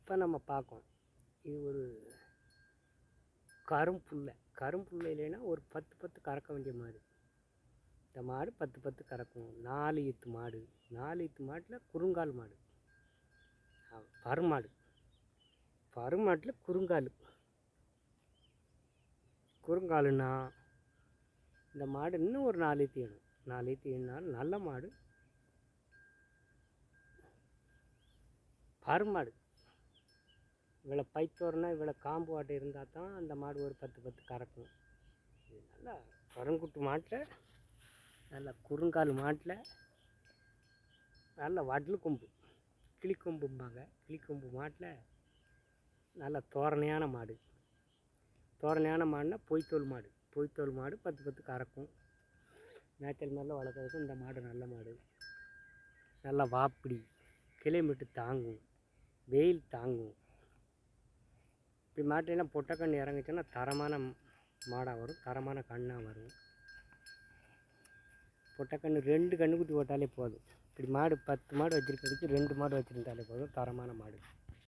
இப்போ நம்ம பார்க்கோம், இது ஒரு கரும்புல்லை இல்லைன்னா ஒரு 10 கறக்க வேண்டிய மாடு. இந்த மாடு 10 கறக்கும். 4 ஈத்து மாடு. 4 ஈத்து மாட்டில் குறுங்கால் மாடு. பருமாடு. பருமாட்டில் குறுங்காலுன்னா இந்த மாடு இன்னும் ஒரு 4 ஈத்து வேணும். 4 ஈத்து வேணுனாலும் நல்ல மாடு. பருமாடு இவ்வளோ பைத்தோரனா இவ்வளோ காம்பு வாட்டை இருந்தால் தான் அந்த மாடு ஒரு 10 கறக்கும். இது நல்லா பரங்குட்டு மாட்டில், நல்ல குறுங்கால் மாட்டில், நல்ல வடலு கொம்பு, கிளிக்கொம்பும்பாங்க. கிளிக்கொம்பு மாட்டில் நல்ல தோரணையான மாடு. தோரணையான மாடுனா பொய்த்தோல் மாடு. பொய்த்தோல் மாடு 10 கறக்கும். மேய்ச்சல் மேலே வளர்க்குறதுக்கும் இந்த மாடு நல்ல மாடு. நல்லா வாப்பிடி, கிளைமேட்டு தாங்கும், வெயில் தாங்கும். இப்படி மாட்டிலாம் பொட்டைக்கன்று இறங்குச்சுன்னா தரமான மாடாக வரும், தரமான கண்ணாக வரும். பொட்டைக்கன்று 2 கன்றுக்குட்டி போட்டாலே போதும். இப்படி மாடு 10 மாடு வச்சுருக்கிறதுக்கு 2 மாடு வச்சுருந்தாலே போதும், தரமான மாடு.